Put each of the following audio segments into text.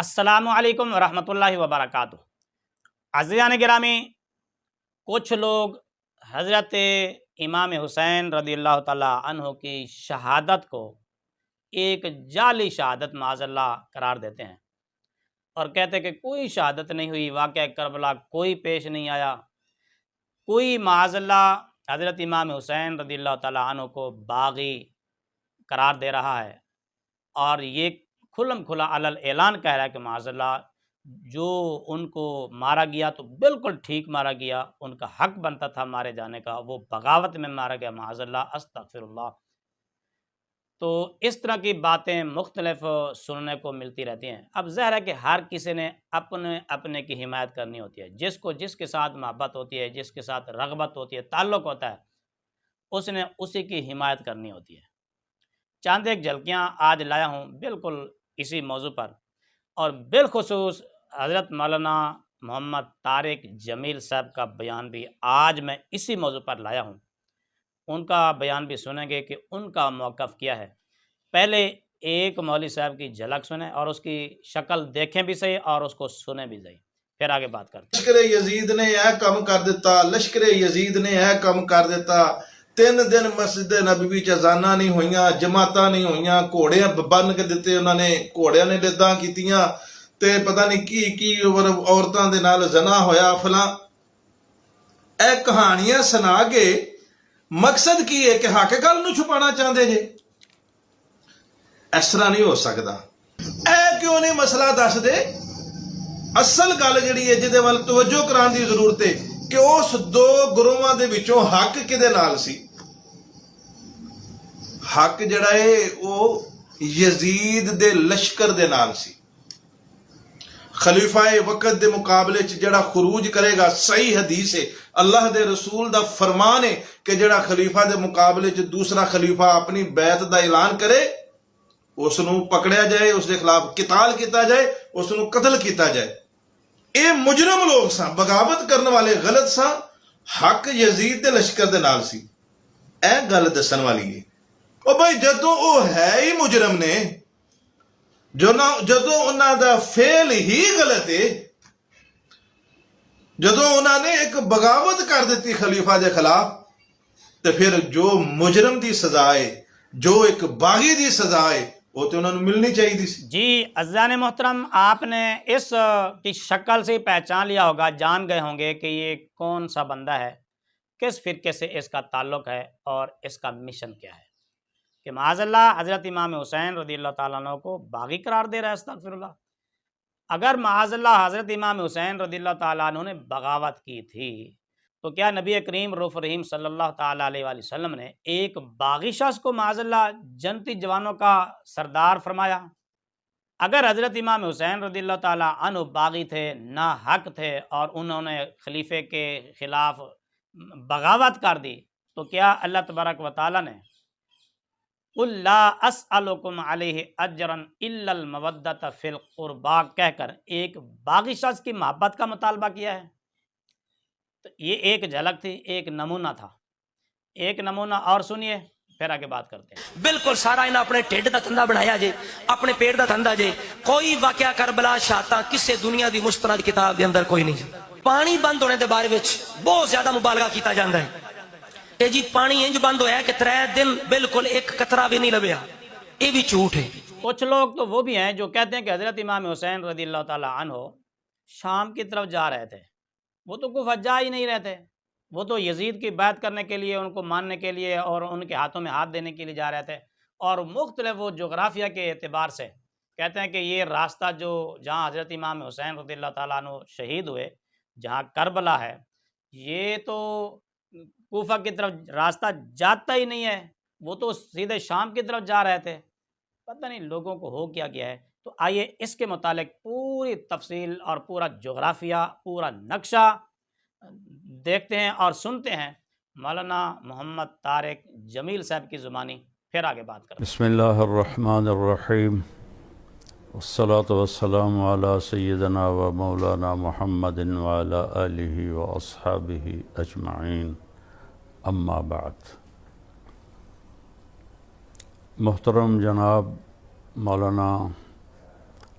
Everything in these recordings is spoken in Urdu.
السلام علیکم ورحمۃ اللہ وبرکاتہ۔ عزیزان گرامی، کچھ لوگ حضرت امام حسین رضی اللہ تعالیٰ عنہ کی شہادت کو ایک جعلی شہادت معاذ اللہ قرار دیتے ہیں اور کہتے ہیں کہ کوئی شہادت نہیں ہوئی، واقعہ کربلا کوئی پیش نہیں آیا، کوئی معاذ اللہ حضرت امام حسین رضی اللہ تعالیٰ عنہ کو باغی قرار دے رہا ہے اور یہ کھلم کھلا علل اعلان کہہ رہا ہے کہ معاذ اللہ جو ان کو مارا گیا تو بالکل ٹھیک مارا گیا، ان کا حق بنتا تھا مارے جانے کا، وہ بغاوت میں مارا گیا، معاذ اللہ استغفر اللہ۔ تو اس طرح کی باتیں مختلف سننے کو ملتی رہتی ہیں۔ اب ظاہر ہے کہ ہر کسی نے اپنے اپنے کی حمایت کرنی ہوتی ہے، جس کو جس کے ساتھ محبت ہوتی ہے، جس کے ساتھ رغبت ہوتی ہے، تعلق ہوتا ہے، اس نے اسی کی حمایت کرنی ہوتی ہے۔ چند ایک جھلکیاں آج لایا ہوں بالکل اسی موضوع پر، اور بالخصوص حضرت مولانا محمد طارق جمیل صاحب کا بیان بھی آج میں اسی موضوع پر لایا ہوں۔ ان کا بیان بھی سنیں گے کہ ان کا موقف کیا ہے۔ پہلے ایک مولوی صاحب کی جھلک سنیں اور اس کی شکل دیکھیں بھی صحیح اور اس کو سنیں بھی صحیح، پھر آگے بات کرتے ہیں۔ لشکر یزید نے یہ کم کر دیتا، لشکر یزید نے یہ کم کر دیتا، 3 دن مسجد نبوی چ اذاناں نہیں ہوئیاں، جماعتاں نہیں ہوئیاں، گھوڑے بن کے دتے انہوں نے، گھوڑیاں نے لداں کیتیاں تے پتہ نہیں کی عورتاں دے نال زنا ہویا فلاں۔ اے کہانیاں سنا کے مقصد کی ہے کہ حق گل نو چھپانا چاہتے جے؟ اس طرح نہیں ہو سکتا۔ اے کیوں نہیں مسئلہ دس دے؟ اصل گل جڑی ہے جہدے ول توجہ کران دی ضرورت ہے کہ اس 2 گروہاں دے وچوں حق کدے نال سی؟ حق جڑا ہے وہ یزید دے لشکر دے نال سی۔ خلیفہ وقت دے مقابلے چ جڑا خروج کرے گا، صحیح حدیث ہے، اللہ دے رسول دا فرمان ہے کہ جڑا خلیفہ دے مقابلے چ دوسرا خلیفہ اپنی بیعت دا اعلان کرے، اس نو پکڑیا جائے، اس دے خلاف قتال کیتا جائے، اس نو قتل کیتا جائے۔ اے مجرم لوگ سن، بغاوت کرنے والے غلط سن، حق یزید دے لشکر دے نال سی۔ اے گل دسن والی ہے۔ او بھائی جدوں او ہے ہی مجرم نے، جدوں انہاں دا فعل ہی غلط ہے، جدوں انہاں نے ایک بغاوت کر دیتی خلیفہ دے خلاف، تو پھر جو مجرم دی سزا ہے، جو ایک باغی دی سزا ہے، وہ تو انہوں نے ملنی چاہیے دی سی۔ جی عزیزان محترم، آپ نے اس کی شکل سے پہچان لیا ہوگا، جان گئے ہوں گے کہ یہ کون سا بندہ ہے، کس فرقے سے اس کا تعلق ہے اور اس کا مشن کیا ہے، کہ معاذ اللہ حضرت امام حسین رضی اللہ تعالیٰ عنہ کو باغی قرار دے رہا ہے۔ استغفر اللہ۔ اگر معاذ اللہ حضرت امام حسین رضی اللہ تعالیٰ عنہ نے بغاوت کی تھی تو کیا نبی کریم رؤوف رحیم صلی اللہ تعالیٰ علیہ وآلہ وسلم نے ایک باغی شخص کو معاذ اللہ جنتی جوانوں کا سردار فرمایا؟ اگر حضرت امام حسین رضی اللہ تعالیٰ عنہ باغی تھے، ناحق تھے اور انہوں نے خلیفے کے خلاف بغاوت کر دی، تو کیا اللہ تبارک و تعالیٰ نے قُلْ لَا أَسْأَلُكُمْ عَلَيْهِ أَجْرًا إِلَّا الْمَوَدَّةَ فِي الْقُرْبَى کہہ کر ایک باغی شخص کی محبت کا مطالبہ کیا ہے؟ تو یہ ایک جھلک تھی، ایک نمونہ تھا، ایک نمونہ اور سنیے، پھر آگے بات کرتے ہیں۔ بالکل سارا انہاں اپنے ٹھڈ دا دھندا بنایا جے، اپنے پیٹ دا دھندا جے۔ کوئی واقعہ کربلا شہادتاں کسے دنیا دی مستند کتاب دے اندر کوئی نہیں۔ پانی بند ہونے دے بارے وچ بہت زیادہ مبالغہ کیتا جاندا ہے کہ جی پانی انج بند ہویا کہ 3 دن بالکل ایک قطرہ بھی نہیں لبیا، یہ بھی جھوٹ ہے۔ کچھ لوگ تو وہ بھی ہیں جو کہتے ہیں کہ حضرت امام حسین رضی اللہ تعالیٰ عنہ شام کی طرف جا رہے تھے، وہ تو کوفہ جا ہی نہیں رہے تھے، وہ تو یزید کی بیعت کرنے کے لیے، ان کو ماننے کے لیے اور ان کے ہاتھوں میں ہاتھ دینے کے لیے جا رہے تھے، اور مختلف وہ جغرافیہ کے اعتبار سے کہتے ہیں کہ یہ راستہ جو جہاں حضرت امام حسین رضی اللہ تعالیٰ عنہ شہید ہوئے، جہاں کربلا ہے، یہ تو کوفہ کی طرف راستہ جاتا ہی نہیں ہے، وہ تو سیدھے شام کی طرف جا رہے تھے۔ پتہ نہیں لوگوں کو ہو کیا گیا ہے۔ تو آئیے اس کے متعلق پوری تفصیل اور پورا جغرافیہ، پورا نقشہ دیکھتے ہیں اور سنتے ہیں مولانا محمد طارق جمیل صاحب کی زبانی، پھر آگے بات کریں۔ بسم اللہ الرحمن الرحیم، والصلاة والسلام علی سیدنا و مولانا محمد وعلی آلہ و اصحابہ اجمعین، اما بعد۔ محترم جناب مولانا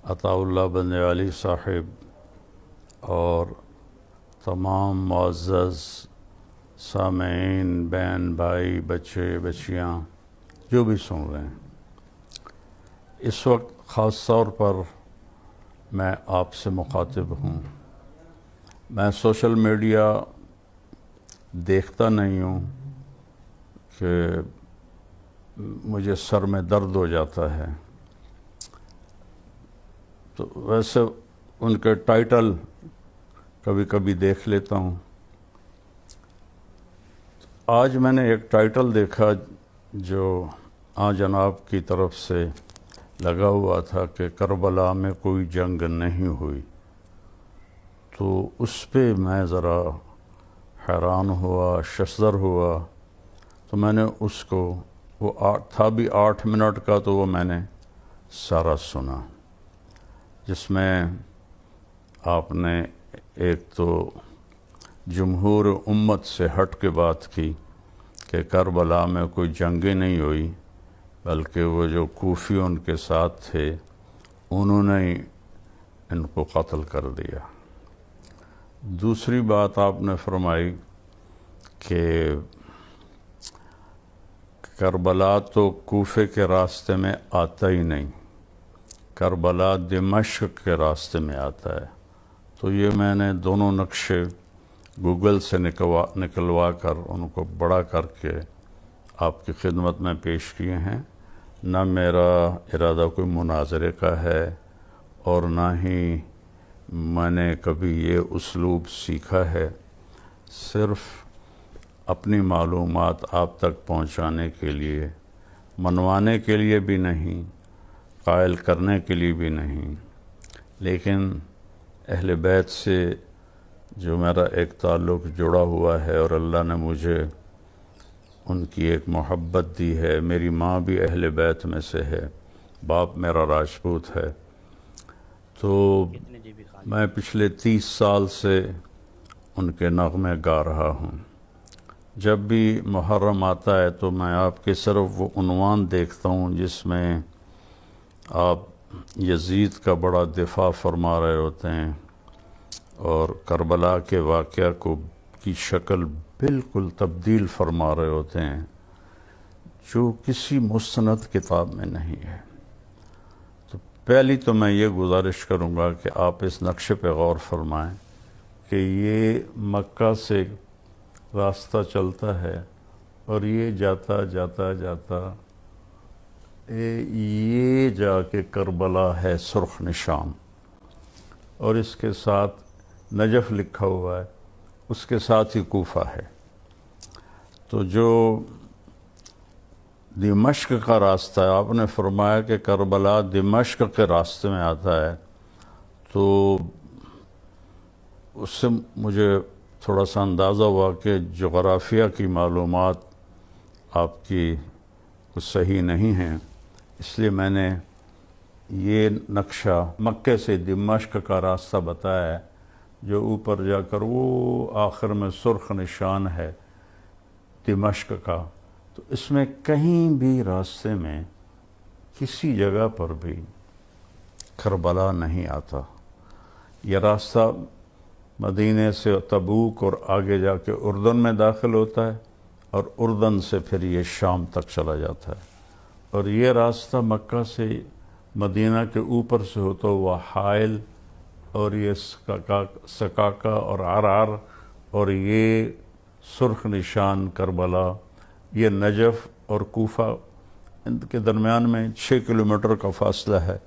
عطاءاللہ بند علی صاحب اور تمام معزز سامعین، بہن بھائی، بچے بچیاں جو بھی سن رہے ہیں، اس وقت خاص طور پر میں آپ سے مخاطب ہوں۔ میں سوشل میڈیا دیکھتا نہیں ہوں کہ مجھے سر میں درد ہو جاتا ہے، تو ویسے ان کے ٹائٹل کبھی کبھی دیکھ لیتا ہوں۔ آج میں نے ایک ٹائٹل دیکھا جو جناب کی طرف سے لگا ہوا تھا کہ کربلا میں کوئی جنگ نہیں ہوئی، تو اس پہ میں ذرا حیران ہوا، ششدر ہوا، تو میں نے اس کو، وہ تھا بھی 8 منٹ کا، تو وہ میں نے سارا سنا، جس میں آپ نے ایک تو جمہور امت سے ہٹ کے بات کی کہ کربلا میں کوئی جنگیں نہیں ہوئی، بلکہ وہ جو کوفی ان کے ساتھ تھے انہوں نے ان کو قتل کر دیا۔ دوسری بات آپ نے فرمائی کہ کربلا تو کوفے کے راستے میں آتا ہی نہیں، کربلا دمشق کے راستے میں آتا ہے۔ تو یہ میں نے دونوں نقشے گوگل سے نکلوا کر ان کو بڑا کر کے آپ کی خدمت میں پیش کیے ہیں۔ نہ میرا ارادہ کوئی مناظرے کا ہے اور نہ ہی میں نے کبھی یہ اسلوب سیکھا ہے، صرف اپنی معلومات آپ تک پہنچانے کے لیے، منوانے کے لیے بھی نہیں، قائل کرنے کے لیے بھی نہیں، لیکن اہل بیت سے جو میرا ایک تعلق جڑا ہوا ہے اور اللہ نے مجھے ان کی ایک محبت دی ہے۔ میری ماں بھی اہل بیت میں سے ہے، باپ میرا راجپوت ہے، تو میں پچھلے 30 سال سے ان کے نغمے گا رہا ہوں۔ جب بھی محرم آتا ہے تو میں آپ کے صرف وہ عنوان دیکھتا ہوں جس میں آپ یزید کا بڑا دفاع فرما رہے ہوتے ہیں اور کربلا کے واقعہ کی شکل بالکل تبدیل فرما رہے ہوتے ہیں، جو کسی مستند کتاب میں نہیں ہے۔ تو پہلی تو میں یہ گزارش کروں گا کہ آپ اس نقشے پہ غور فرمائیں کہ یہ مکہ سے راستہ چلتا ہے اور یہ جاتا جاتا جاتا یہ جا کے کربلا ہے، سرخ نشان، اور اس کے ساتھ نجف لکھا ہوا ہے، اس کے ساتھ ہی کوفہ ہے۔ تو جو دمشق کا راستہ ہے، آپ نے فرمایا کہ کربلا دمشق کے راستے میں آتا ہے، تو اس سے مجھے تھوڑا سا اندازہ ہوا کہ جغرافیہ کی معلومات آپ کی کچھ صحیح نہیں ہیں، اس لیے میں نے یہ نقشہ مکے سے دمشق کا راستہ بتایا ہے، جو اوپر جا کر وہ آخر میں سرخ نشان ہے دمشق کا۔ تو اس میں کہیں بھی راستے میں کسی جگہ پر بھی کربلا نہیں آتا۔ یہ راستہ مدینے سے تبوک اور آگے جا کے اردن میں داخل ہوتا ہے، اور اردن سے پھر یہ شام تک چلا جاتا ہے، اور یہ راستہ مکہ سے مدینہ کے اوپر سے ہوتا ہوا حائل اور یہ سکاکا اور عرعر اور یہ سرخ نشان کربلا، یہ نجف اور کوفہ، ان کے درمیان میں 6 کلومیٹر کا فاصلہ ہے،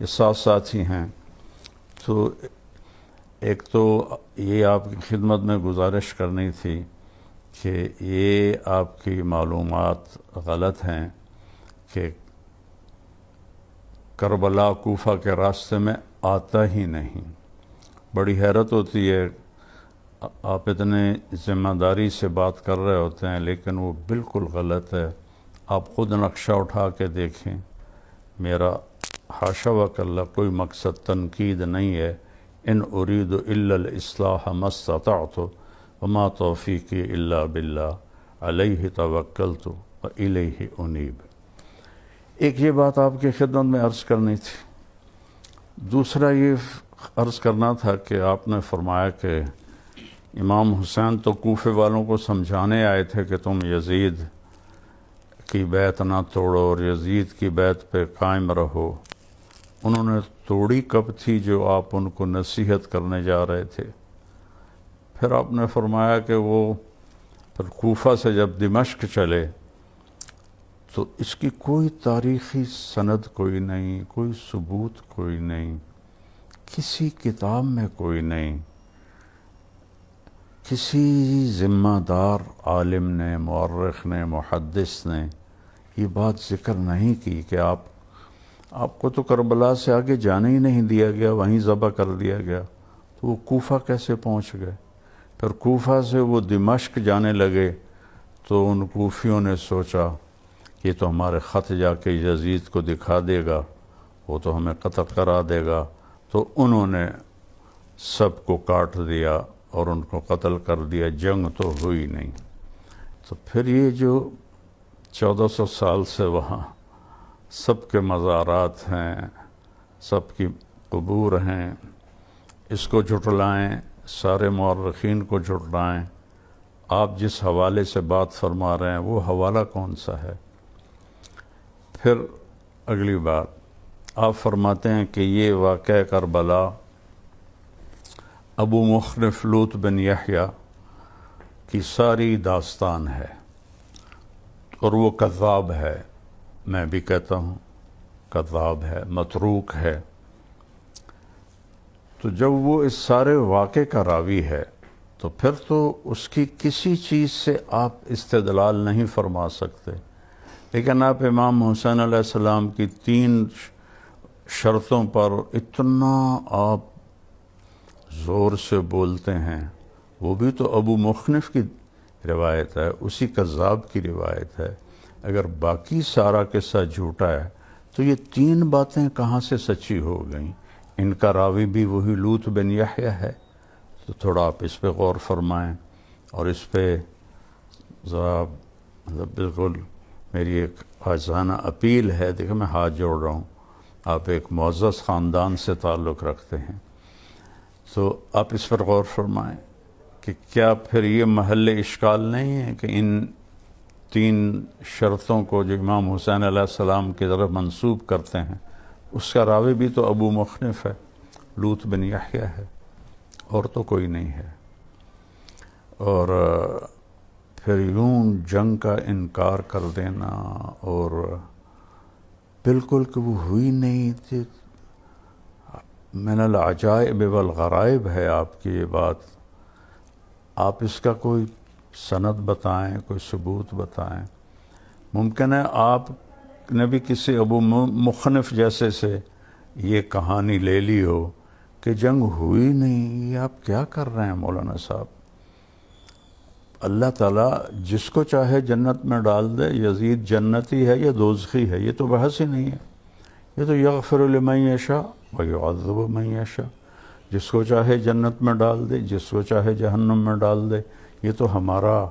یہ ساتھ ساتھ ہی ہیں۔ تو ایک تو یہ آپ کی خدمت میں گزارش کرنی تھی کہ یہ آپ کی معلومات غلط ہیں کہ کربلا کوفہ کے راستے میں آتا ہی نہیں۔ بڑی حیرت ہوتی ہے، آپ اتنے ذمہ داری سے بات کر رہے ہوتے ہیں لیکن وہ بالکل غلط ہے۔ آپ خود نقشہ اٹھا کے دیکھیں، میرا حاشا وکلا کوئی مقصد تنقید نہیں ہے۔ ان اريد الا الاصلاح ما استطعت وما توفیقی الا باللہ علیہ توکلت والیہ انیب۔ ایک یہ بات آپ کی خدمت میں عرض کرنی تھی، دوسرا یہ عرض کرنا تھا کہ آپ نے فرمایا کہ امام حسین تو کوفے والوں کو سمجھانے آئے تھے کہ تم یزید کی بیعت نہ توڑو اور یزید کی بیعت پہ قائم رہو. انہوں نے توڑی کب تھی جو آپ ان کو نصیحت کرنے جا رہے تھے؟ پھر آپ نے فرمایا کہ وہ پھر کوفہ سے جب دمشق چلے تو اس کی کوئی تاریخی سند کوئی نہیں، کوئی ثبوت کوئی نہیں، کسی کتاب میں کوئی نہیں، کسی ذمہ دار عالم نے، مورخ نے، محدث نے یہ بات ذکر نہیں کی کہ آپ کو تو کربلا سے آگے جانے ہی نہیں دیا گیا، وہیں ذبح کر دیا گیا، تو وہ کوفہ کیسے پہنچ گئے؟ پھر کوفہ سے وہ دمشق جانے لگے تو ان کوفیوں نے سوچا یہ تو ہمارے خط جا کے یزید کو دکھا دے گا، وہ تو ہمیں قتل کرا دے گا، تو انہوں نے سب کو کاٹ دیا اور ان کو قتل کر دیا. جنگ تو ہوئی نہیں. تو پھر یہ جو 1400 سال سے وہاں سب کے مزارات ہیں، سب کی قبور ہیں، اس کو جھٹلائیں، سارے مورخین کو جھٹلائیں. آپ جس حوالے سے بات فرما رہے ہیں وہ حوالہ کون سا ہے؟ پھر اگلی بات آپ فرماتے ہیں کہ یہ واقعہ کربلا ابو مخنف لوط بن یحییٰ کی ساری داستان ہے اور وہ کذاب ہے. میں بھی کہتا ہوں کذاب ہے، متروک ہے. تو جب وہ اس سارے واقعے کا راوی ہے تو پھر تو اس کی کسی چیز سے آپ استدلال نہیں فرما سکتے. لیکن آپ امام حسین علیہ السلام کی 3 شرطوں پر اتنا آپ زور سے بولتے ہیں. وہ بھی تو ابو مخنف کی روایت ہے، اسی کذاب کی روایت ہے. اگر باقی سارا قصہ جھوٹا ہے تو یہ 3 باتیں کہاں سے سچی ہو گئیں؟ ان کا راوی بھی وہی لوط بن یحییٰ ہے. تو تھوڑا آپ اس پہ غور فرمائیں اور اس پہ ذرا بالکل میری ایک عاجزانہ اپیل ہے. دیکھیں میں ہاتھ جوڑ رہا ہوں، آپ ایک معزز خاندان سے تعلق رکھتے ہیں تو آپ اس پر غور فرمائیں کہ کیا پھر یہ محل اشکال نہیں ہے کہ ان 3 شرطوں کو جو امام حسین علیہ السلام کی طرف منسوب کرتے ہیں اس کا راوی بھی تو ابو مخنف ہے، لوط بن یحییٰ ہے، اور تو کوئی نہیں ہے. اور پھر یوں جنگ کا انکار کر دینا اور بالکل کہ وہ ہوئی نہیں تھی. من العجائب والغرائب ہے آپ کی یہ بات. آپ اس کا کوئی سند بتائیں، کوئی ثبوت بتائیں. ممکن ہے آپ نے بھی کسی ابو مخنف جیسے سے یہ کہانی لے لی ہو کہ جنگ ہوئی نہیں. یہ آپ کیا کر رہے ہیں مولانا صاحب؟ اللہ تعالیٰ جس کو چاہے جنت میں ڈال دے. یزید جنتی ہے یا دوزخی ہے یہ تو بحث ہی نہیں ہے. یہ تو یغفر لمن یشاء ویعذب من یشاء. جس کو چاہے جنت میں ڈال دے، جس کو چاہے جہنم میں ڈال دے. یہ تو ہمارا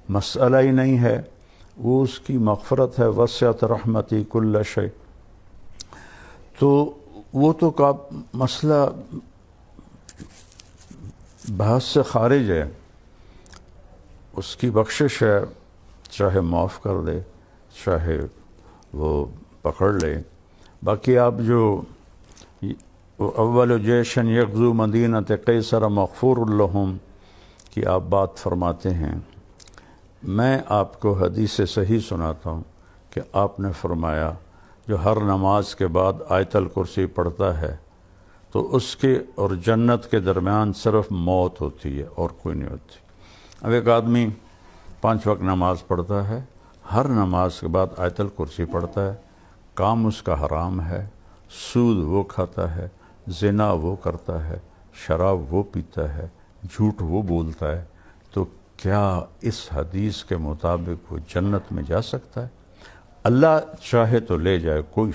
مسئلہ ہی نہیں ہے، وہ اس کی مغفرت ہے. وسعت رحمتی کل شیء. تو وہ تو کا مسئلہ بحث سے خارج ہے. اس کی بخشش ہے، چاہے معاف کر دے چاہے وہ پکڑ لے. باقی آپ جو اول جیشن یغزو مدینۃ قیصر مغفور لہم کی آپ بات فرماتے ہیں، میں آپ کو حدیث صحیح سناتا ہوں کہ آپ نے فرمایا جو ہر نماز کے بعد آیت الکرسی پڑھتا ہے تو اس کے اور جنت کے درمیان صرف موت ہوتی ہے اور کوئی نہیں ہوتی. اب ایک آدمی 5 وقت نماز پڑھتا ہے، ہر نماز کے بعد آیت الکرسی پڑھتا ہے، کام اس کا حرام ہے، سود وہ کھاتا ہے، زنا وہ کرتا ہے، شراب وہ پیتا ہے، جھوٹ وہ بولتا ہے، تو کیا اس حدیث کے مطابق وہ جنت میں جا سکتا ہے؟ اللہ چاہے تو لے جائے، کوئی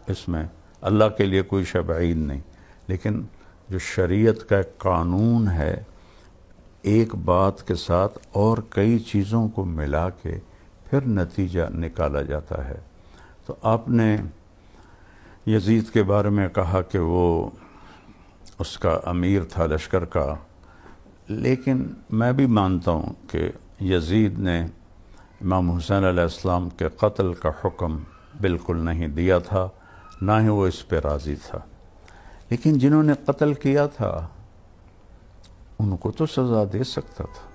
اس میں اللہ کے لیے کوئی شے بعید نہیں. لیکن جو شریعت کا ایک قانون ہے، ایک بات کے ساتھ اور کئی چیزوں کو ملا کے پھر نتیجہ نکالا جاتا ہے. تو آپ نے یزید کے بارے میں کہا کہ وہ اس کا امیر تھا لشکر کا، لیکن میں بھی مانتا ہوں کہ یزید نے امام حسین علیہ السلام کے قتل کا حکم بالکل نہیں دیا تھا، نہ ہی وہ اس پہ راضی تھا، لیکن جنہوں نے قتل کیا تھا ان کو تو سزا دے سکتا تھا۔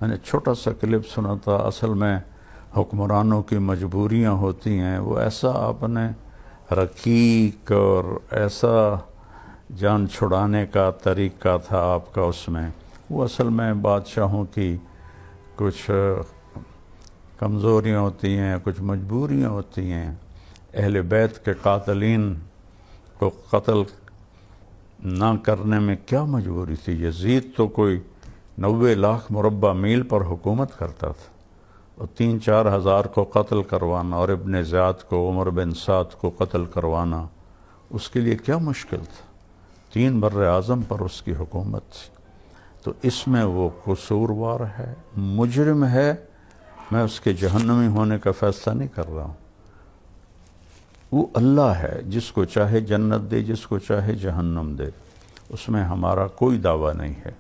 میں نے چھوٹا سا کلپ سنا تھا، اصل میں حکمرانوں کی مجبوریاں ہوتی ہیں، وہ ایسا آپ نے رقیق اور ایسا جان چھڑانے کا طریقہ تھا آپ کا اس میں، وہ اصل میں بادشاہوں کی کچھ کمزوریاں ہوتی ہیں، کچھ مجبوریاں ہوتی ہیں۔ اہل بیت کے قاتلین کو قتل نہ کرنے میں کیا مجبوری تھی؟ یزید تو کوئی 90 لاکھ مربع میل پر حکومت کرتا تھا، اور 3-4 ہزار کو قتل کروانا، اور ابن زیاد کو، عمر بن سعد کو قتل کروانا اس کے لیے کیا مشکل تھا؟ 3 بر اعظم پر اس کی حکومت تھی۔ تو اس میں وہ قصوروار ہے، مجرم ہے۔ میں اس کے جہنمی ہونے کا فیصلہ نہیں کر رہا ہوں، وہ اللہ ہے، جس کو چاہے جنت دے، جس کو چاہے جہنم دے، اس میں ہمارا کوئی دعویٰ نہیں ہے۔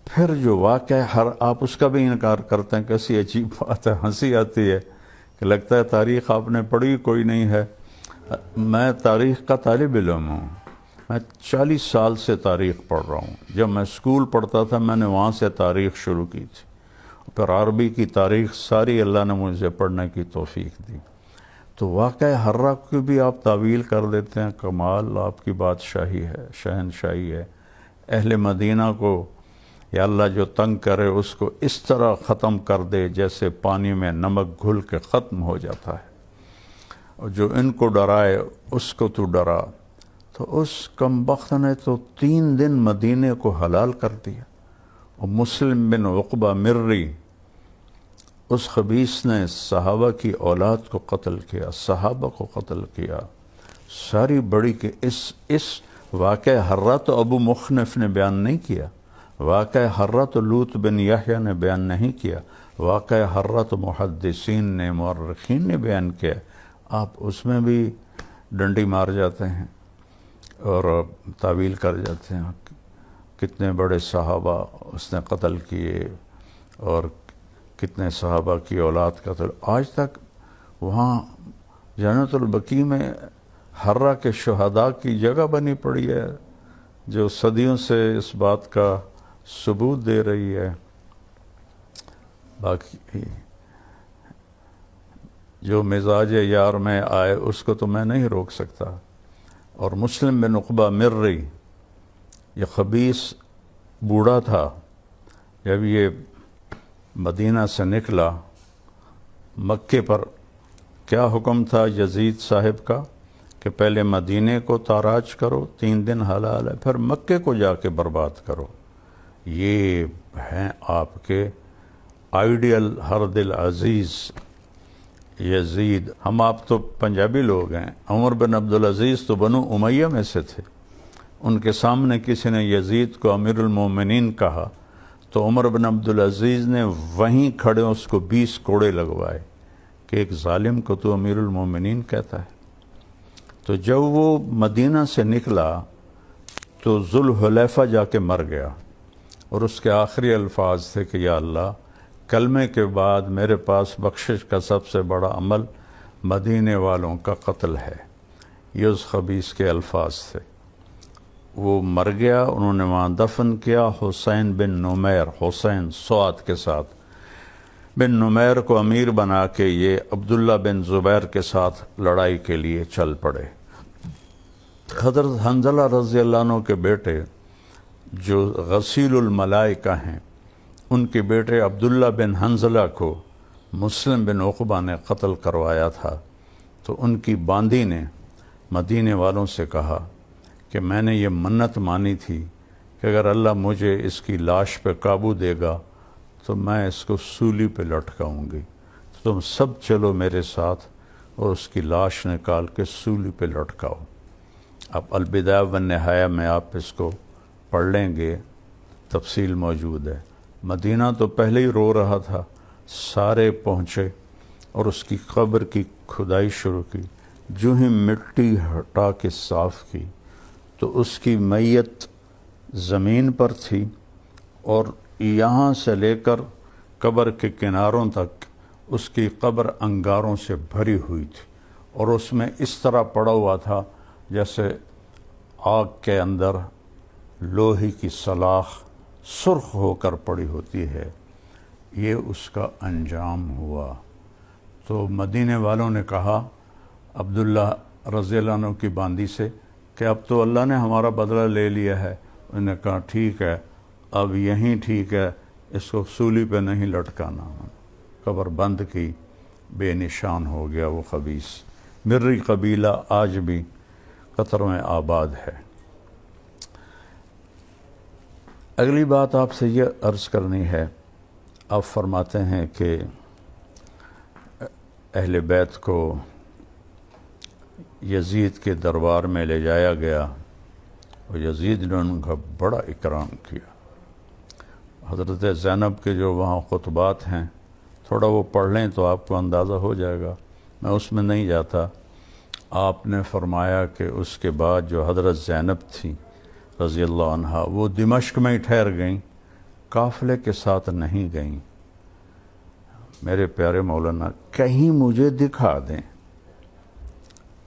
پھر جو واقعہ آپ اس کا بھی انکار کرتے ہیں، کیسی عجیب بات ہے، ہنسی آتی ہے کہ لگتا ہے تاریخ آپ نے پڑھی کوئی نہیں ہے۔ میں تاریخ کا طالب علم ہوں، میں 40 سال سے تاریخ پڑھ رہا ہوں۔ جب میں اسکول پڑھتا تھا میں نے وہاں سے تاریخ شروع کی تھی، پھر عربی کی تاریخ ساری اللہ نے مجھے پڑھنے کی توفیق دی۔ تو واقعہ حرہ کو بھی آپ تعویل کر دیتے ہیں، کمال آپ کی بادشاہی ہے، شہنشاہی ہے۔ اہل مدینہ کو یا اللہ جو تنگ کرے اس کو اس طرح ختم کر دے جیسے پانی میں نمک گھل کے ختم ہو جاتا ہے، اور جو ان کو ڈرائے اس کو تو ڈرا۔ تو اس کمبخت نے تو 3 دن مدینے کو حلال کر دیا، اور مسلم بن عقبہ مری اس خبیث نے صحابہ کی اولاد کو قتل کیا، صحابہ کو قتل کیا۔ ساری بڑی کہ اس واقعہ حرہ تو ابو مخنف نے بیان نہیں کیا، واقعہ حرہ تو لوط بن یحییٰ نے بیان نہیں کیا، واقعہ حرہ تو محدثین نے، مورخین نے بیان کیا۔ آپ اس میں بھی ڈنڈی مار جاتے ہیں اور تعویل کر جاتے ہیں۔ کتنے بڑے صحابہ اس نے قتل کیے، اور کتنے صحابہ کی اولاد قتل۔ آج تک وہاں جنت البقیع میں حرہ کے شہداء کی جگہ بنی پڑی ہے، جو صدیوں سے اس بات کا ثبوت دے رہی ہے۔ باقی جو مزاج یار میں آئے اس کو تو میں نہیں روک سکتا۔ اور مسلم بن عقبہ مری یہ خبیث بوڑھا تھا، جب یہ مدینہ سے نکلا، مکے پر کیا حکم تھا یزید صاحب کا کہ پہلے مدینے کو تاراج کرو، 3 دن حلال ہے، پھر مکے کو جا کے برباد کرو۔ یہ ہیں آپ کے آئیڈیل ہر دل عزیز یزید۔ ہم آپ تو پنجابی لوگ ہیں، عمر بن عبدالعزیز تو بنو امیہ میں سے تھے، ان کے سامنے کسی نے یزید کو امیر المومنین کہا تو عمر بن عبدالعزیز نے وہیں کھڑے اس کو 20 کوڑے لگوائے کہ ایک ظالم کو تو امیر المومنین کہتا ہے۔ تو جب وہ مدینہ سے نکلا تو ذوالحلیفہ جا کے مر گیا، اور اس کے آخری الفاظ تھے کہ یا اللہ، کلمے کے بعد میرے پاس بخشش کا سب سے بڑا عمل مدینے والوں کا قتل ہے۔ یہ اس خبیث کے الفاظ تھے۔ وہ مر گیا، انہوں نے وہاں دفن کیا حسین بن نمیر، حسین سعد کے ساتھ۔ بن نمیر کو امیر بنا کے یہ عبداللہ بن زبیر کے ساتھ لڑائی کے لیے چل پڑے۔ حضرت حنظلہ رضی اللہ عنہ کے بیٹے جو غسیل الملائکہ ہیں، ان کے بیٹے عبداللہ بن حنظلہ کو مسلم بن عقبہ نے قتل کروایا تھا۔ تو ان کی باندی نے مدینے والوں سے کہا کہ میں نے یہ منت مانی تھی کہ اگر اللہ مجھے اس کی لاش پہ قابو دے گا تو میں اس کو سولی پہ لٹکاؤں گی، تو تم سب چلو میرے ساتھ اور اس کی لاش نکال کے سولی پہ لٹکاؤ۔ اب البدایہ والنہایہ میں آپ اس کو پڑھ لیں گے، تفصیل موجود ہے۔ مدینہ تو پہلے ہی رو رہا تھا، سارے پہنچے اور اس کی قبر کی کھدائی شروع کی۔ جو ہی مٹی ہٹا کے صاف کی تو اس کی میت زمین پر تھی اور یہاں سے لے کر قبر کے کناروں تک اس کی قبر انگاروں سے بھری ہوئی تھی، اور اس میں اس طرح پڑا ہوا تھا جیسے آگ کے اندر لوہے کی سلاخ سرخ ہو کر پڑی ہوتی ہے۔ یہ اس کا انجام ہوا۔ تو مدینے والوں نے کہا عبداللہ رضی اللہ عنہ کی باندی سے کہ اب تو اللہ نے ہمارا بدلہ لے لیا ہے۔ انہوں نے کہا ٹھیک ہے، اب یہیں ٹھیک ہے، اس کو سولی پہ نہیں لٹکانا۔ قبر بند کی، بے نشان ہو گیا وہ خبیث۔ مری قبیلہ آج بھی قطر میں آباد ہے۔ اگلی بات آپ سے یہ عرض کرنی ہے، آپ فرماتے ہیں کہ اہل بیت کو یزید کے دربار میں لے جایا گیا اور یزید نے ان کا بڑا اکرام کیا۔ حضرت زینب کے جو وہاں خطبات ہیں تھوڑا وہ پڑھ لیں تو آپ کو اندازہ ہو جائے گا، میں اس میں نہیں جاتا۔ آپ نے فرمایا کہ اس کے بعد جو حضرت زینب تھی رضی اللہ عنہا وہ دمشق میں ہی ٹھہر گئیں، قافلے کے ساتھ نہیں گئیں۔ میرے پیارے مولانا کہیں مجھے دکھا دیں،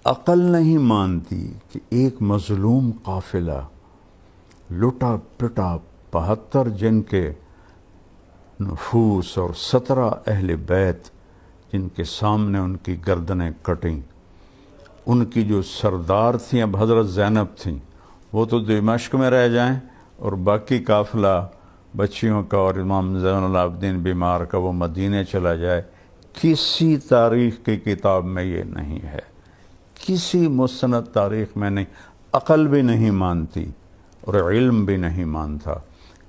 عقل نہیں مانتی کہ ایک مظلوم قافلہ لٹا پٹا 72 جن کے نفوس اور 17 اہل بیت جن کے سامنے ان کی گردنیں کٹیں، ان کی جو سردار تھیں اب حضرت زینب تھیں، وہ تو دمشق میں رہ جائیں اور باقی قافلہ بچیوں کا اور امام زین العابدین بیمار کا وہ مدینے چلا جائے۔ کسی تاریخ کی کتاب میں یہ نہیں ہے، کسی مستند تاریخ میں نہیں، عقل بھی نہیں مانتی اور علم بھی نہیں مانتا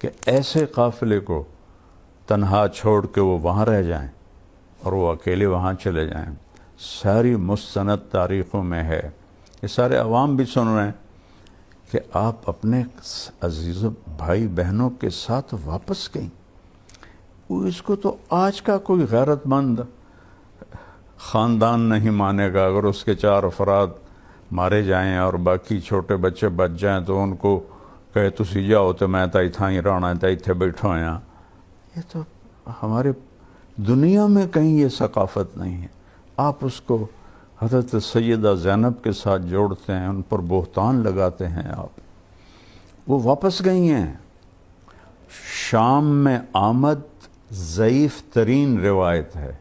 کہ ایسے قافلے کو تنہا چھوڑ کے وہ وہاں رہ جائیں اور وہ اکیلے وہاں چلے جائیں۔ ساری مستند تاریخوں میں ہے، یہ سارے عوام بھی سن رہے ہیں کہ آپ اپنے عزیز بھائی بہنوں کے ساتھ واپس گئیں۔ اس کو تو آج کا کوئی غیرت مند خاندان نہیں مانے گا اگر اس کے 4 افراد مارے جائیں اور باقی چھوٹے بچے بچ جائیں تو ان کو کہے تسی جاؤ تو میں تا اتھاں ہی رہنا ہے، تا اتھے بیٹھا ہاں۔ یہ تو ہمارے دنیا میں کہیں یہ ثقافت نہیں ہے۔ آپ اس کو حضرت سیدہ زینب کے ساتھ جوڑتے ہیں، ان پر بہتان لگاتے ہیں آپ۔ وہ واپس گئی ہیں۔ شام میں آمد ضعیف ترین روایت ہے،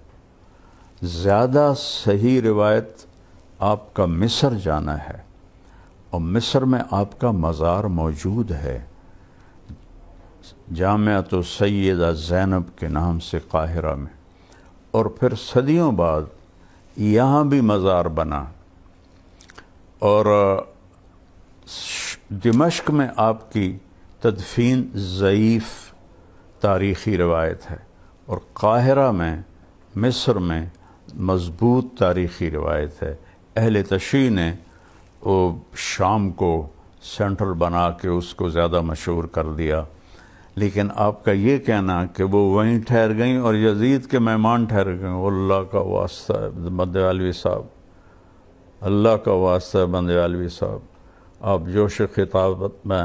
زیادہ صحیح روایت آپ کا مصر جانا ہے، اور مصر میں آپ کا مزار موجود ہے، جامعۃ سیدہ زینب کے نام سے قاہرہ میں، اور پھر صدیوں بعد یہاں بھی مزار بنا، اور دمشق میں آپ کی تدفین ضعیف تاریخی روایت ہے، اور قاہرہ میں مصر میں مضبوط تاریخی روایت ہے۔ اہل تشیع نے وہ شام کو سینٹرل بنا کے اس کو زیادہ مشہور کر دیا، لیکن آپ کا یہ کہنا کہ وہ وہیں ٹھہر گئیں اور یزید کے مہمان ٹھہر گئیں، اللہ کا واسطہ ہے بندیالوی صاحب، اللہ کا واسطہ ہے بندیالوی صاحب، آپ جوش خطابت میں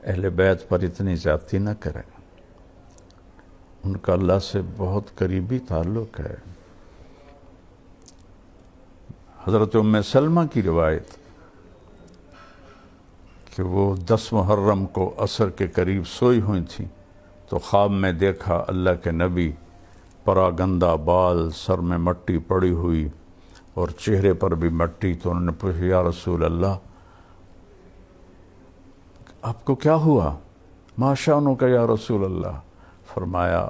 اہل بیت پر اتنی زیادتی نہ کریں، ان کا اللہ سے بہت قریبی تعلق ہے۔ حضرت ام سلمہ کی روایت کہ وہ 10 محرم کو عصر کے قریب سوئی ہوئی تھیں تو خواب میں دیکھا اللہ کے نبی، پراگندہ بال، سر میں مٹی پڑی ہوئی اور چہرے پر بھی مٹی، تو انہوں نے پوچھا یا رسول اللہ آپ کو کیا ہوا؟ ما شأنک یا رسول اللہ؟ فرمایا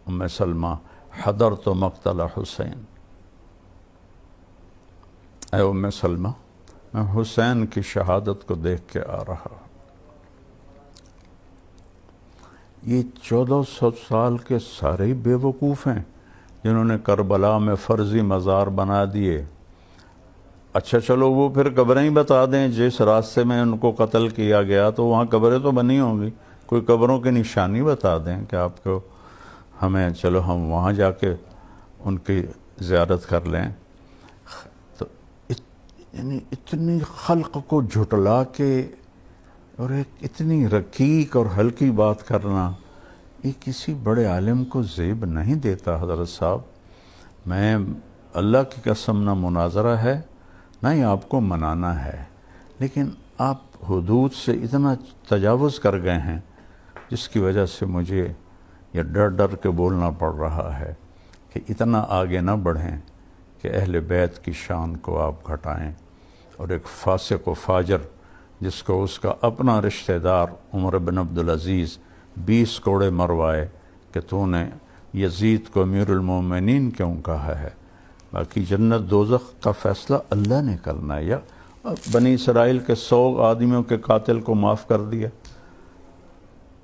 ام سلمہ حضرت مقتل حسین، اے ام سلمہ میں حسین کی شہادت کو دیکھ کے آ رہا۔ یہ 1400 سال کے سارے بے وقوف ہیں جنہوں نے کربلا میں فرضی مزار بنا دیے۔ اچھا چلو وہ پھر قبریں ہی بتا دیں، جس راستے میں ان کو قتل کیا گیا تو وہاں قبریں تو بنی ہوں گی، کوئی قبروں کی نشانی بتا دیں کہ آپ کو ہمیں، چلو ہم وہاں جا کے ان کی زیارت کر لیں۔ تو یعنی اتنی خلق کو جھٹلا کے اور ایک اتنی رقیق اور ہلکی بات کرنا یہ کسی بڑے عالم کو زیب نہیں دیتا حضرت صاحب. میں اللہ کی قسم نہ مناظرہ ہے نہ ہی آپ کو منانا ہے، لیکن آپ حدود سے اتنا تجاوز کر گئے ہیں جس کی وجہ سے مجھے یہ ڈر ڈر کے بولنا پڑ رہا ہے کہ اتنا آگے نہ بڑھیں کہ اہل بیت کی شان کو آپ گھٹائیں، اور ایک فاسق و فاجر جس کو اس کا اپنا رشتہ دار عمر بن عبدالعزیز 20 کوڑے مروائے کہ تو نے یزید کو امیر المومنین کیوں کہا ہے. باقی جنت دوزخ کا فیصلہ اللہ نے کرنا ہے. یا بنی اسرائیل کے 100 آدمیوں کے قاتل کو معاف کر دیا،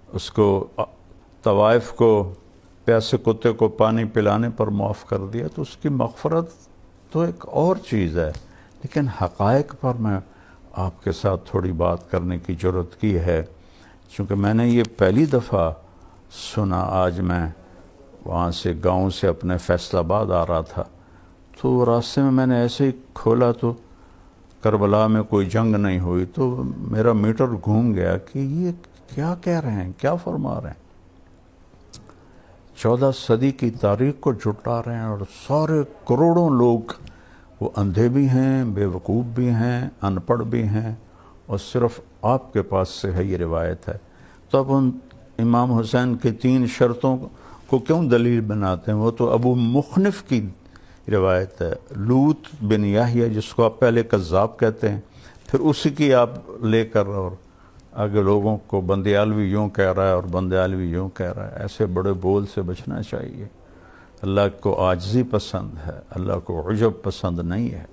اس کو طوائف کو پیاسے کتے کو پانی پلانے پر معاف کر دیا، تو اس کی مغفرت تو ایک اور چیز ہے. لیکن حقائق پر میں آپ کے ساتھ تھوڑی بات کرنے کی ضرورت کی ہے، چونکہ میں نے یہ پہلی دفعہ سنا. آج میں وہاں سے گاؤں سے اپنے فیصل آباد آ رہا تھا، تو راستے میں نے ایسے ہی کھولا تو کربلا میں کوئی جنگ نہیں ہوئی، تو میرا میٹر گھوم گیا کہ یہ کیا کہہ رہے ہیں، کیا فرما رہے ہیں. 14 صدی کی تاریخ کو جھٹلا رہے ہیں، اور سارے کروڑوں لوگ وہ اندھے بھی ہیں، بے وقوف بھی ہیں، ان پڑھ بھی ہیں، اور صرف آپ کے پاس سے ہے یہ روایت ہے. تو اب ان امام حسین کی 3 شرطوں کو کیوں دلیل بناتے ہیں؟ وہ تو ابو مخنف کی روایت ہے، لوط بن یحییٰ جس کو آپ پہلے کذاب کہتے ہیں، پھر اسی کی آپ لے کر اور آگے لوگوں کو بندیالوی یوں کہہ رہا ہے اور بندیالوی یوں کہہ رہا ہے. ایسے بڑے بول سے بچنا چاہیے. اللہ کو عاجزی پسند ہے، اللہ کو عجب پسند نہیں ہے.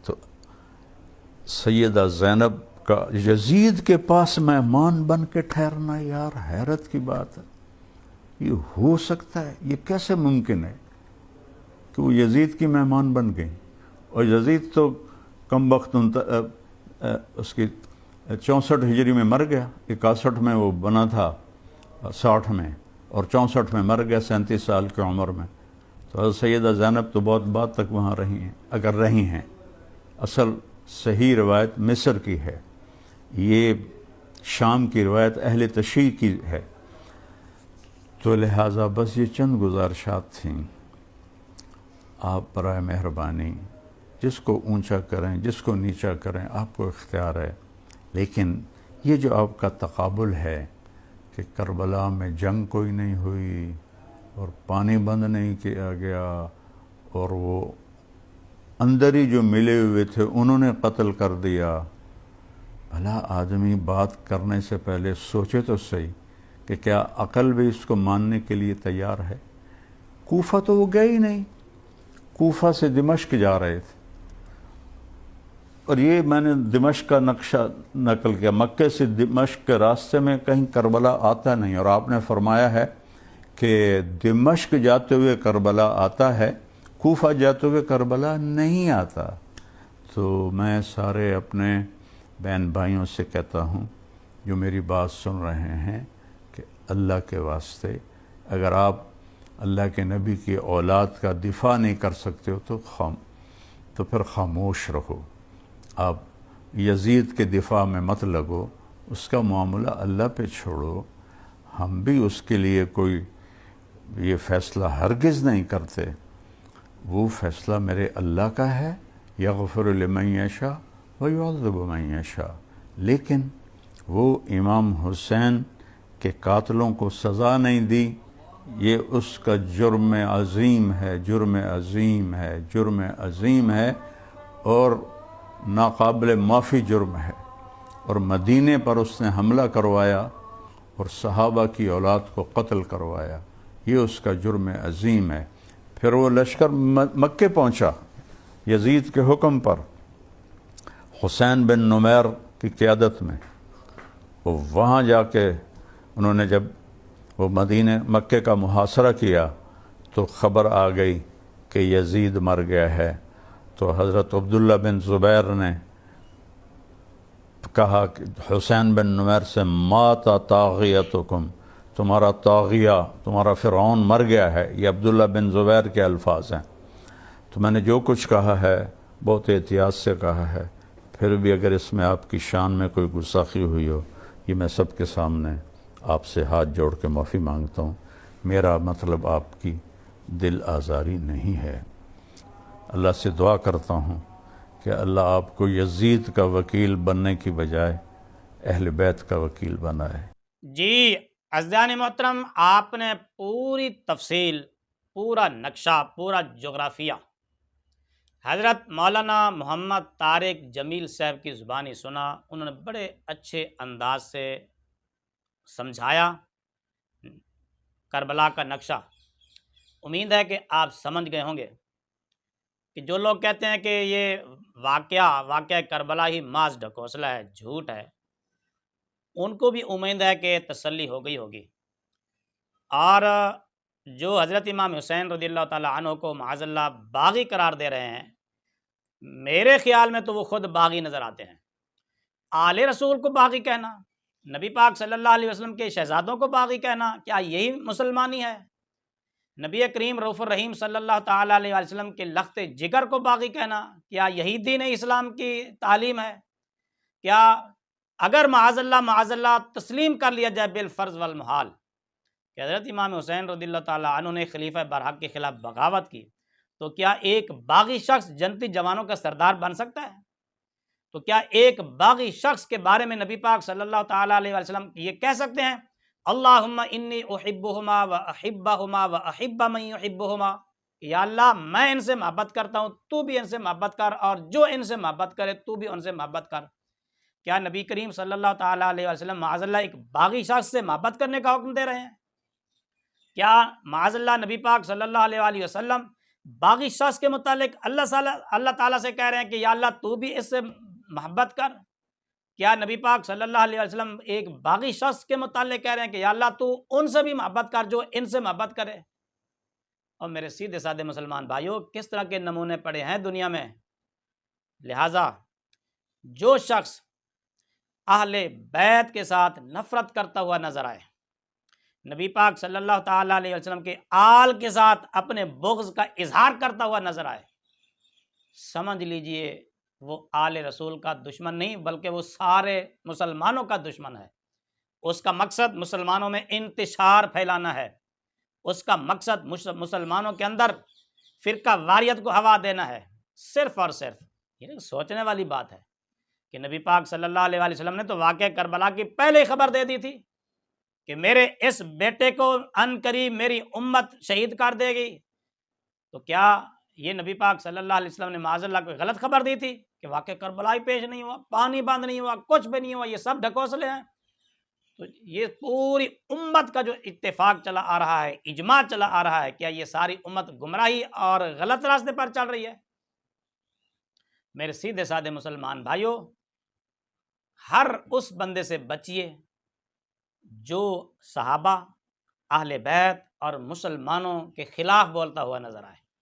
تو سیدہ زینب کا یزید کے پاس مہمان بن کے ٹھہرنا، یار حیرت کی بات ہے. یہ ہو سکتا ہے؟ یہ کیسے ممکن ہے کہ وہ یزید کی مہمان بن گئی؟ اور یزید تو کم بخت اس کی 64 ہجری میں مر گیا، 61 میں وہ بنا تھا، 60 میں، اور 64 میں مر گیا 37 سال کی عمر میں. تو حضرت سیدہ زینب تو بہت بعد تک وہاں رہی ہیں، اگر رہی ہیں. اصل صحیح روایت مصر کی ہے، یہ شام کی روایت اہل تشیع کی ہے. تو لہٰذا بس یہ چند گزارشات تھیں. آپ برائے مہربانی جس کو اونچا کریں، جس کو نیچا کریں، آپ کو اختیار ہے. لیکن یہ جو آپ کا تقابل ہے کہ کربلا میں جنگ کوئی نہیں ہوئی اور پانی بند نہیں کیا گیا، اور وہ اندر ہی جو ملے ہوئے تھے انہوں نے قتل کر دیا. بھلا آدمی بات کرنے سے پہلے سوچے تو صحیح کہ کیا عقل بھی اس کو ماننے کے لیے تیار ہے. کوفہ تو وہ گئے ہی نہیں، کوفہ سے دمشق جا رہے تھے، اور یہ میں نے دمشق کا نقشہ نقل کیا. مکے سے دمشق کے راستے میں کہیں کربلا آتا نہیں، اور آپ نے فرمایا ہے کہ دمشق جاتے ہوئے کربلا آتا ہے، کوفہ جاتے ہوئے کربلا نہیں آتا. تو میں سارے اپنے بہن بھائیوں سے کہتا ہوں جو میری بات سن رہے ہیں کہ اللہ کے واسطے اگر آپ اللہ کے نبی کی اولاد کا دفاع نہیں کر سکتے ہو تو پھر خاموش رہو. آپ یزید کے دفاع میں مت لگو، اس کا معاملہ اللہ پہ چھوڑو. ہم بھی اس کے لیے کوئی یہ فیصلہ ہرگز نہیں کرتے. وہ فیصلہ میرے اللہ کا ہے، یغفر لمن یشاء ویعذب من یشاء. لیکن وہ امام حسین کے قاتلوں کو سزا نہیں دی، یہ اس کا جرم عظیم ہے، جرم عظیم ہے، جرم عظیم ہے، اور ناقابل معافی جرم ہے. اور مدینے پر اس نے حملہ کروایا اور صحابہ کی اولاد کو قتل کروایا، یہ اس کا جرم عظیم ہے. پھر وہ لشکر مکے پہنچا یزید کے حکم پر، حسین بن نمیر کی قیادت میں. وہ وہاں جا کے انہوں نے جب وہ مکے کا محاصرہ کیا تو خبر آ گئی کہ یزید مر گیا ہے. تو حضرت عبداللہ بن زبیر نے کہا کہ حسین بن نمیر سے مات طاغیتکم، تمہارا طاغیہ، تمہارا فرعون مر گیا ہے. یہ عبداللہ بن زبیر کے الفاظ ہیں. تو میں نے جو کچھ کہا ہے بہت احتیاط سے کہا ہے. پھر بھی اگر اس میں آپ کی شان میں کوئی گستاخی ہوئی ہو، یہ میں سب کے سامنے آپ سے ہاتھ جوڑ کے معافی مانگتا ہوں۔ میرا مطلب آپ کی دل آزاری نہیں ہے۔ اللہ سے دعا کرتا ہوں کہ اللہ آپ کو یزید کا وکیل بننے کی بجائے اہل بیت کا وکیل بنائے۔ جی عزیزان محترم، آپ نے پوری تفصیل، پورا نقشہ، پورا جغرافیہ حضرت مولانا محمد طارق جمیل صاحب کی زبانی سنا۔ انہوں نے بڑے اچھے انداز سے سمجھایا کربلا کا نقشہ۔ امید ہے کہ آپ سمجھ گئے ہوں گے کہ جو لوگ کہتے ہیں کہ یہ واقعہ کربلا ہی محض ڈھکوسلا ہے، جھوٹ ہے، ان کو بھی امید ہے کہ تسلی ہو گئی ہوگی۔ اور جو حضرت امام حسین رضی اللہ تعالیٰ عنہ کو معاذ اللہ باغی قرار دے رہے ہیں، میرے خیال میں تو وہ خود باغی نظر آتے ہیں۔ آل رسول کو باغی کہنا، نبی پاک صلی اللہ علیہ وسلم کے شہزادوں کو باغی کہنا، کیا یہی مسلمانی ہے؟ نبی کریم رؤوف الرحیم صلی اللہ تعالیٰ علیہ وسلم کے لخت جگر کو باغی کہنا، کیا یہی دین اسلام کی تعلیم ہے؟ کیا اگر معاذ اللہ تسلیم کر لیا جائے بالفرض والمحال کہ حضرت امام حسین رضی اللہ تعالیٰ عنہ نے خلیفہ برحق کے خلاف بغاوت کی، تو کیا ایک باغی شخص جنتی جوانوں کا سردار بن سکتا ہے؟ تو کیا ایک باغی شخص کے بارے میں نبی پاک صلی اللہ تعالیٰ علیہ وسلم یہ کہہ سکتے ہیں اللہم انی احبہما و احبہما و احب من یحبہما، یا اللہ میں ان سے محبت کرتا ہوں، تو بھی ان سے محبت کر، اور جو ان سے محبت کرے تو بھی ان سے محبت کر۔ کیا نبی کریم صلی اللہ تعالیٰ علیہ وسلم معاذ اللہ ایک باغی شخص سے محبت کرنے کا حکم دے رہے ہیں؟ کیا معاذ اللہ نبی پاک صلی اللہ علیہ وآلہ وسلم باغی شخص کے متعلق اللہ تعالیٰ سے کہہ رہے ہیں کہ یا اللہ تو بھی اس سے محبت کر؟ کیا نبی پاک صلی اللہ علیہ وسلم ایک باغی شخص کے متعلق کہہ رہے ہیں کہ یا اللہ تو ان سے بھی محبت کر جو ان سے محبت کرے؟ اور میرے سیدھے سادے مسلمان بھائیوں، کس طرح کے نمونے پڑے ہیں دنیا میں۔ لہٰذا جو شخص اہل بیت کے ساتھ نفرت کرتا ہوا نظر آئے، نبی پاک صلی اللہ تعالیٰ علیہ وسلم کے آل کے ساتھ اپنے بغض کا اظہار کرتا ہوا نظر آئے، سمجھ لیجئے وہ آل رسول کا دشمن نہیں بلکہ وہ سارے مسلمانوں کا دشمن ہے۔ اس کا مقصد مسلمانوں میں انتشار پھیلانا ہے، اس کا مقصد مسلمانوں کے اندر فرقہ واریت کو ہوا دینا ہے، صرف اور صرف۔ یہ سوچنے والی بات ہے کہ نبی پاک صلی اللہ علیہ وآلہ وسلم نے تو واقعہ کربلا کی پہلے ہی خبر دے دی تھی کہ میرے اس بیٹے کو ان قریب میری امت شہید کر دے گی۔ تو کیا یہ نبی پاک صلی اللہ علیہ وسلم نے معاذ اللہ کو غلط خبر دی تھی کہ واقعہ کربلا ہی پیش نہیں ہوا، پانی بند نہیں ہوا، کچھ بھی نہیں ہوا، یہ سب ڈھکوسلے ہیں؟ تو یہ پوری امت کا جو اتفاق چلا آ رہا ہے، اجماع چلا آ رہا ہے، کیا یہ ساری امت گمراہی اور غلط راستے پر چل رہی ہے؟ میرے سیدھے سادے مسلمان بھائیوں، ہر اس بندے سے بچیے جو صحابہ، اہل بیت اور مسلمانوں کے خلاف بولتا ہوا نظر آئے۔